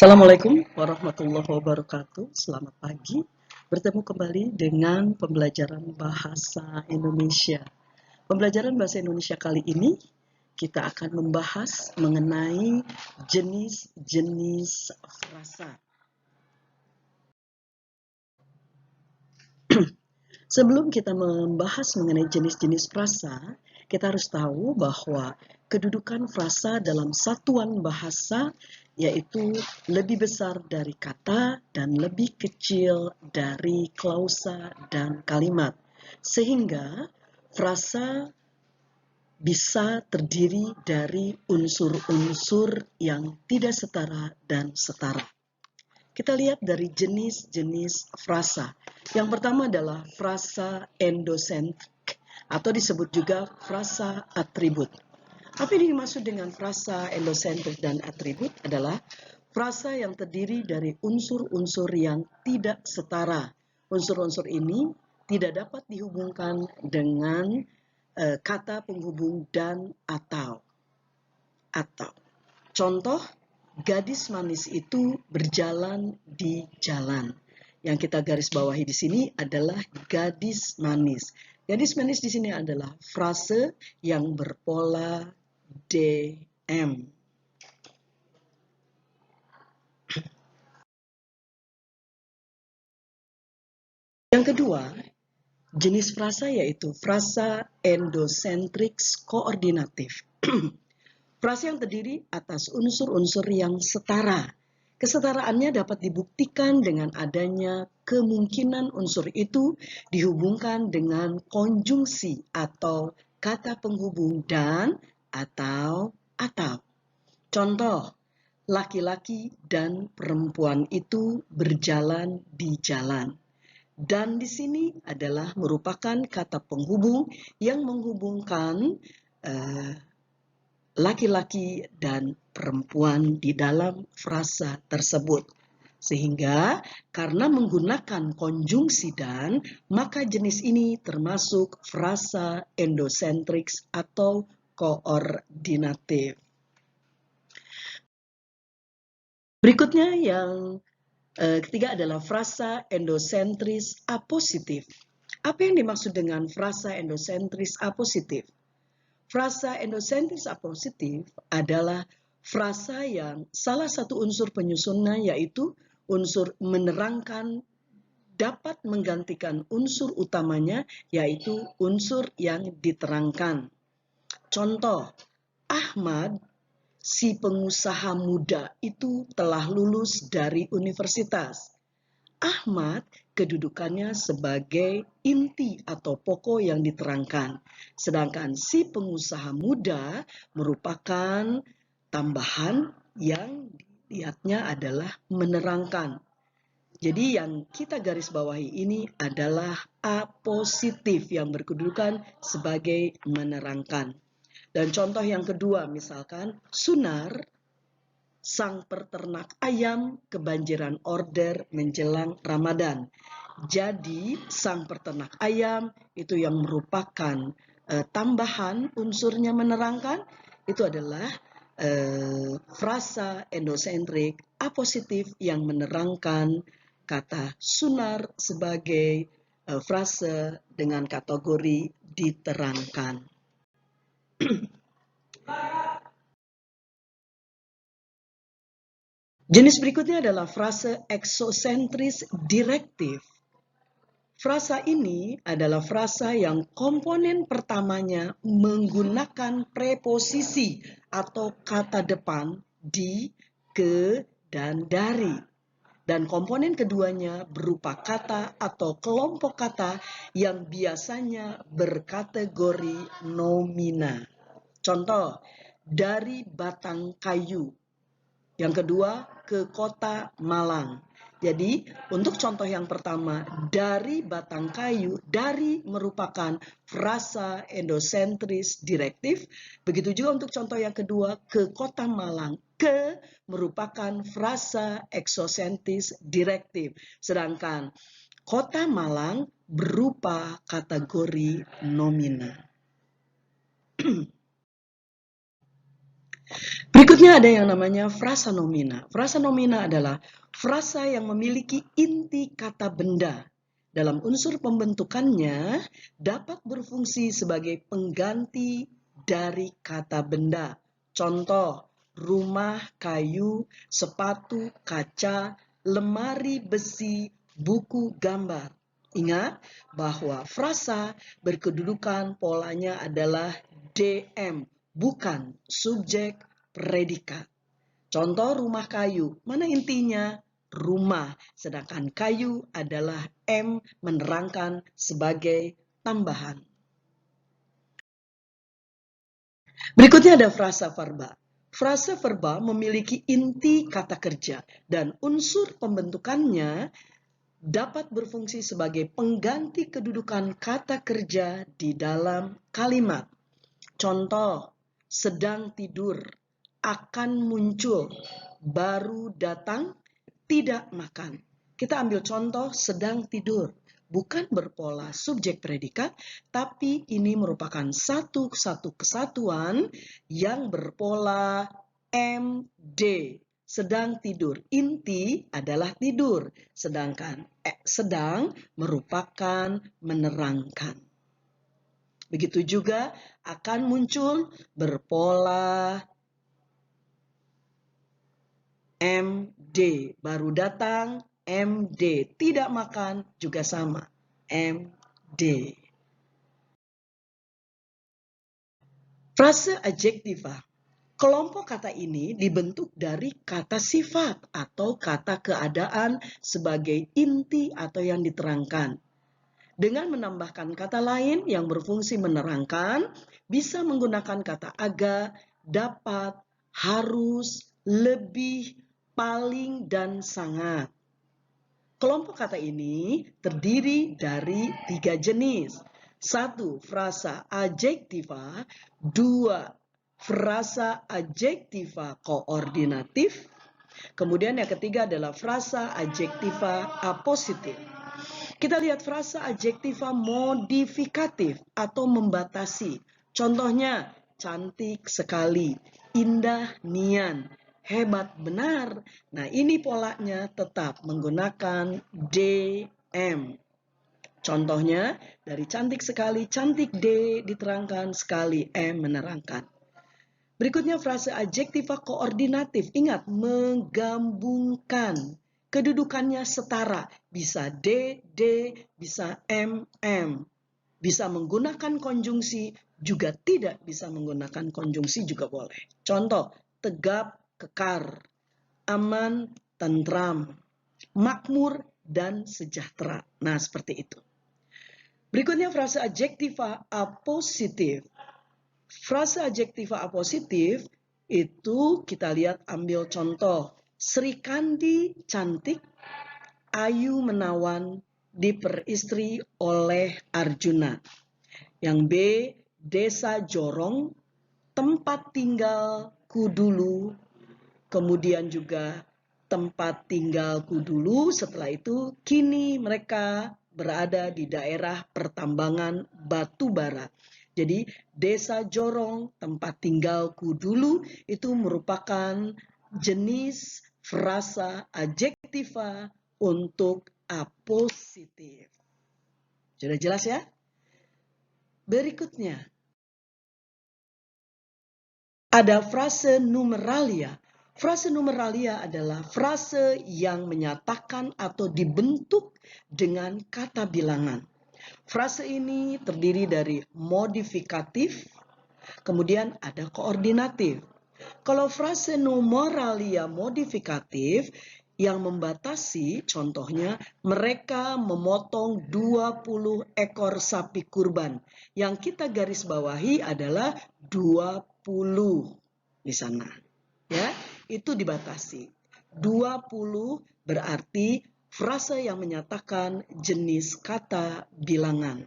Assalamualaikum warahmatullahi wabarakatuh. Selamat pagi. Bertemu kembali dengan pembelajaran bahasa Indonesia. Pembelajaran bahasa Indonesia kali ini kita akan membahas mengenai jenis-jenis frasa. Sebelum kita membahas mengenai jenis-jenis frasa, kita harus tahu bahwa kedudukan frasa dalam satuan bahasa yaitu lebih besar dari kata dan lebih kecil dari klausa dan kalimat. Sehingga frasa bisa terdiri dari unsur-unsur yang tidak setara dan setara. Kita lihat dari jenis-jenis frasa. Yang pertama adalah frasa endosentrik atau disebut juga frasa atribut. Apa yang dimaksud dengan frasa endosentrik dan atribut adalah frasa yang terdiri dari unsur-unsur yang tidak setara. Unsur-unsur ini tidak dapat dihubungkan dengan kata penghubung dan atau. Contoh, gadis manis itu berjalan di jalan. Yang kita garis bawahi di sini adalah gadis manis. Gadis manis di sini adalah frase yang berpola DM. Yang kedua, jenis frasa yaitu frasa endosentrik koordinatif. Frasa yang terdiri atas unsur-unsur yang setara. Kesetaraannya dapat dibuktikan dengan adanya kemungkinan unsur itu dihubungkan dengan konjungsi atau kata penghubung dan atau. Contoh, laki-laki dan perempuan itu berjalan di jalan. Dan di sini adalah merupakan kata penghubung yang menghubungkan laki-laki dan perempuan di dalam frasa tersebut. Sehingga karena menggunakan konjungsi dan, maka jenis ini termasuk frasa endosentrik atau koordinatif. Berikutnya yang ketiga adalah frasa endosentris apositif. Apa yang dimaksud dengan frasa endosentris apositif? Frasa endosentris apositif adalah frasa yang salah satu unsur penyusunnya yaitu unsur menerangkan dapat menggantikan unsur utamanya yaitu unsur yang diterangkan. Contoh, Ahmad, si pengusaha muda itu telah lulus dari universitas. Ahmad kedudukannya sebagai inti atau pokok yang diterangkan. Sedangkan si pengusaha muda merupakan tambahan yang dilihatnya adalah menerangkan. Jadi yang kita garis bawahi ini adalah apositif yang berkedudukan sebagai menerangkan. Dan contoh yang kedua misalkan Sunar, sang peternak ayam kebanjiran order menjelang Ramadan. Jadi sang peternak ayam itu yang merupakan tambahan unsurnya menerangkan itu adalah frasa endosentrik apositif yang menerangkan kata Sunar sebagai frase dengan kategori diterangkan. Jenis berikutnya adalah frase eksosentris direktif. Frasa ini adalah frasa yang komponen pertamanya menggunakan preposisi atau kata depan di, ke, dan dari. Dan komponen keduanya berupa kata atau kelompok kata yang biasanya berkategori nomina. Contoh, dari batang kayu. Yang kedua, ke kota Malang. Jadi, untuk contoh yang pertama, dari batang kayu, dari merupakan frasa endosentris direktif. Begitu juga untuk contoh yang kedua, ke kota Malang. Ke merupakan frasa eksosentris direktif. Sedangkan kota Malang berupa kategori nomina. Berikutnya ada yang namanya frasa nomina. Frasa nomina adalah frasa yang memiliki inti kata benda. Dalam unsur pembentukannya dapat berfungsi sebagai pengganti dari kata benda. Contoh, rumah, kayu, sepatu, kaca, lemari besi, buku, gambar. Ingat bahwa frasa berkedudukan polanya adalah DM, bukan subjek predikat. Contoh rumah kayu, mana intinya? Rumah, sedangkan kayu adalah M menerangkan sebagai tambahan. Berikutnya ada frasa verba. Frasa verba memiliki inti kata kerja dan unsur pembentukannya dapat berfungsi sebagai pengganti kedudukan kata kerja di dalam kalimat. Contoh, sedang tidur, akan muncul, baru datang, tidak makan. Kita ambil contoh sedang tidur. Bukan berpola subjek predikat, tapi ini merupakan satu kesatuan yang berpola MD. Sedang tidur, inti adalah tidur, sedangkan sedang merupakan menerangkan. Begitu juga akan muncul berpola MD. Baru datang MD. Tidak makan juga sama. MD. Frase adjektiva. Kelompok kata ini dibentuk dari kata sifat atau kata keadaan sebagai inti atau yang diterangkan. Dengan menambahkan kata lain yang berfungsi menerangkan, bisa menggunakan kata aga, dapat, harus, lebih, paling, dan sangat. Kelompok kata ini terdiri dari 3 jenis. 1. Frasa adjektiva. 2. Frasa adjektiva koordinatif. Kemudian yang ketiga adalah frasa adjektiva apositif. Kita lihat frasa adjektiva modifikatif atau membatasi. Contohnya, cantik sekali, indah nian, hebat benar. Nah, ini polanya tetap menggunakan DM. Contohnya, dari cantik sekali, cantik D diterangkan, sekali M menerangkan. Berikutnya frase adjektiva koordinatif. Ingat, menggabungkan. Kedudukannya setara. Bisa D, bisa M. Bisa menggunakan konjungsi, juga tidak bisa menggunakan konjungsi juga boleh. Contoh, tegap, kekar, aman, tentram, makmur, dan sejahtera. Nah, seperti itu. Berikutnya frase adjektiva apositif. Frase adjektiva apositif itu kita lihat ambil contoh. Sri Kandi cantik, Ayu menawan, diperistri oleh Arjuna. Yang B, desa jorong, tempat tinggalku dulu, kemudian juga tempat tinggalku dulu, setelah itu kini mereka berada di daerah pertambangan batu bara. Jadi desa jorong, tempat tinggalku dulu itu merupakan jenis frasa adjektiva untuk apositif. Sudah jelas ya? Berikutnya ada frase numeralia. Frase numeralia adalah frase yang menyatakan atau dibentuk dengan kata bilangan. Frase ini terdiri dari modifikatif, kemudian ada koordinatif. Kalau frase numeralia modifikatif yang membatasi, contohnya mereka memotong 20 ekor sapi kurban. Yang kita garis bawahi adalah 20 di sana. Ya, itu dibatasi. 20 berarti frase yang menyatakan jenis kata bilangan.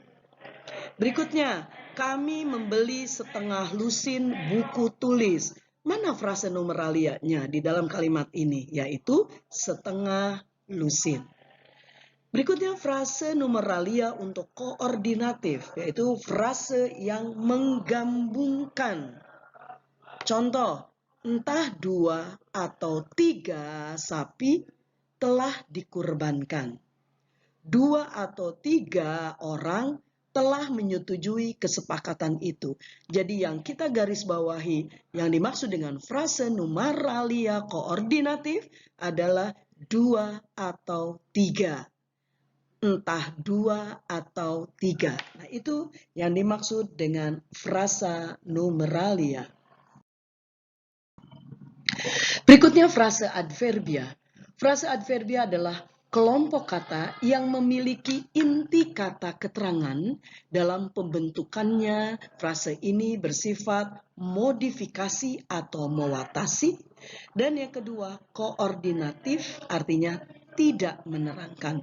Berikutnya, kami membeli setengah lusin buku tulis. Mana frase numeralianya di dalam kalimat ini? Yaitu setengah lusin. Berikutnya frase numeralia untuk koordinatif, yaitu frase yang menggabungkan. Contoh, entah 2 atau 3 sapi telah dikurbankan. 2 atau 3 orang telah menyetujui kesepakatan itu. Jadi yang kita garis bawahi, yang dimaksud dengan frase numeralia koordinatif adalah 2 atau 3. Entah 2 atau 3. Nah, itu yang dimaksud dengan frasa numeralia. Berikutnya frase adverbia. Frase adverbia adalah kelompok kata yang memiliki inti kata keterangan dalam pembentukannya. Frase ini bersifat modifikasi atau mewatasi. Dan yang kedua, koordinatif, artinya tidak menerangkan.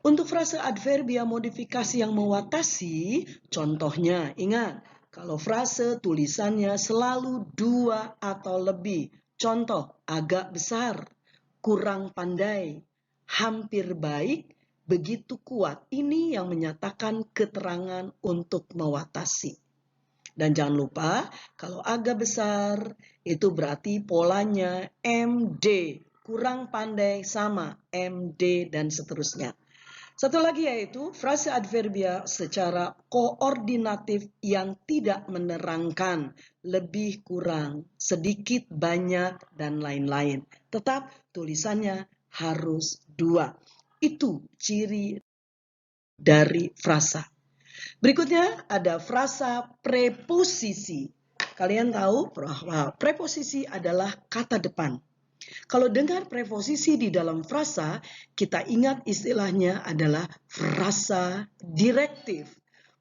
Untuk frase adverbia modifikasi yang mewatasi, contohnya ingat, kalau frase tulisannya selalu 2 atau lebih. Contoh, agak besar, kurang pandai, hampir baik, begitu kuat. Ini yang menyatakan keterangan untuk mewatasi. Dan jangan lupa, kalau agak besar, itu berarti polanya MD. Kurang pandai sama MD dan seterusnya. Satu lagi yaitu frase adverbia secara koordinatif yang tidak menerangkan, lebih kurang, sedikit, banyak, dan lain-lain. Tetap tulisannya harus 2. Itu ciri dari frasa. Berikutnya ada frasa preposisi. Kalian tahu bahwa preposisi adalah kata depan. Kalau dengar preposisi di dalam frasa, kita ingat istilahnya adalah frasa direktif.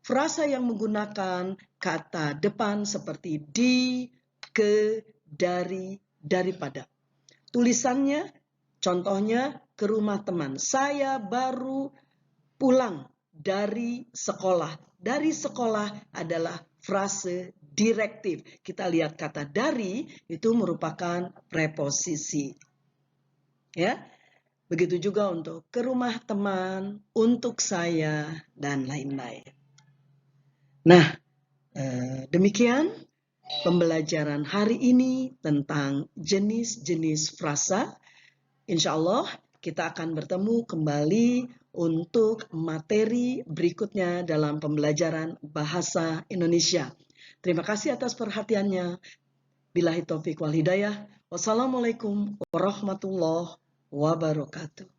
Frasa yang menggunakan kata depan seperti di, ke, dari, daripada. Tulisannya, contohnya ke rumah teman. Saya baru pulang dari sekolah. Dari sekolah adalah frase direktif. Kita lihat kata dari itu merupakan preposisi. Ya. Begitu juga untuk ke rumah teman, untuk saya, dan lain-lain. Nah, demikian pembelajaran hari ini tentang jenis-jenis frasa. Insya Allah kita akan bertemu kembali untuk materi berikutnya dalam pembelajaran bahasa Indonesia. Terima kasih atas perhatiannya. Billahi taufiq wal hidayah. Wassalamualaikum warahmatullahi wabarakatuh.